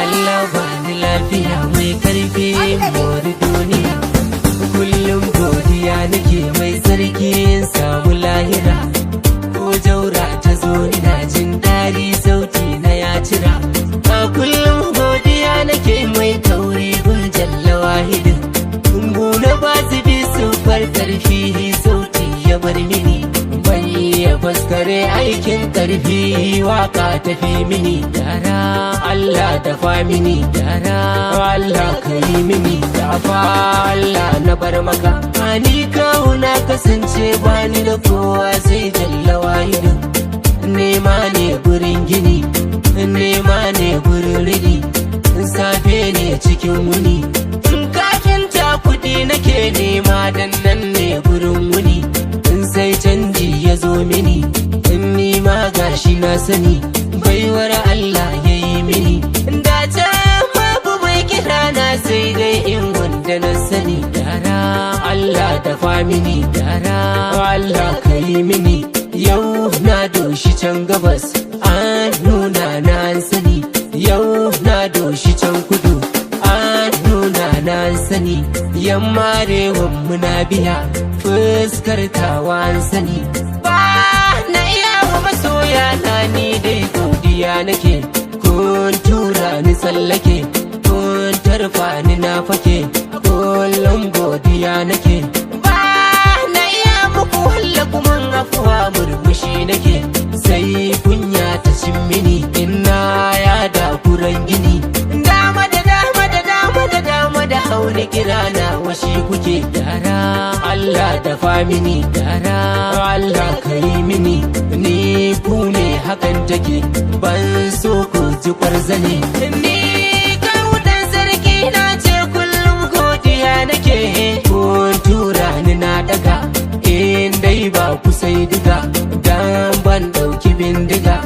Allah bani lafiya mai karfi mori duniya, kullum godiya nake mai sarki samu lahira. Ko jaura ta zo ina jin daɗi sauti na ya cira, a kullum godiya nake mai kauri gun jalla wahidin. Guna ba su bi su far karfi sauti ya bar mini, bai ya faskare aikin karfi waka tafi mini. Dara Allah dafa mini, dara Allah kai mini, dafa Allah na bar maka. Ani kawo na kasance bani da kowa sai jalla wahidin. Nema ne gurin gini, nema ne gurin rini, safe ne cikin wuni. Kafinta kudi nake nema dan nan ne gurin wuni. Sai canji ya zo mini, in nima gashi na sani, baiwar Allah ya yi mini. Da ta babu mai kira na sai dai in wanda na sani. Dara Allah dafa mini, dara Allah ka yi mini. Yau na doshi can gabas, an nuna na an sani. Yau na doshi can kudu, an nuna na an sani. Yamma rewan muna biya, fuskar tawa an sani. Ba na iya wa masoya na ni dai godiya nake. Kun tura ni tsallake, kun tarfa ni na fake, kullum godiya nake. Ba na iya muku walla kuma afuwa murmushi nake. Sai kunya ta cin mini, ina ya da kuran gini. Dama da dama da dama da dama da hauni kira na washi kuke. Dara Allah dafa mini, dara Allah kai mini. Ni ku ne hakan take, ban so ku ji kwarzane. Ni kawutan sarki na ce kullum godiya nake. Kun tura ni na daga, in dai ba ku sai diga, dan ban dauki bindiga.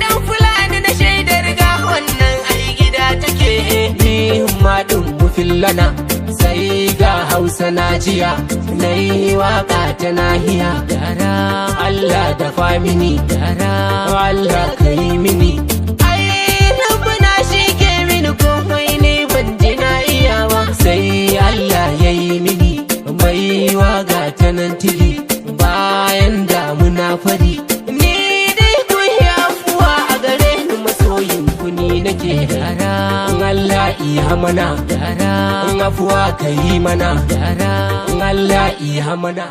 Dan fulani na shaidar ga wannan ai gida take. Ni maɗin mufillana, sai ga Hausa na jiya, na yi waka ta nahiya. Dara Allah dafa mini, dara Allah ka yi mini. Ai rabbana shi ke mini komai ne ban ji na iyawa. Sai Allah ya yi mini mai waga ta nan tili, bayan damuna fari. Ni dai ku yi afuwa a gare ni masoyin ku ni nake. Dara Allah iya mana, dara afuwa ka yi mana, dara Allah iya mana.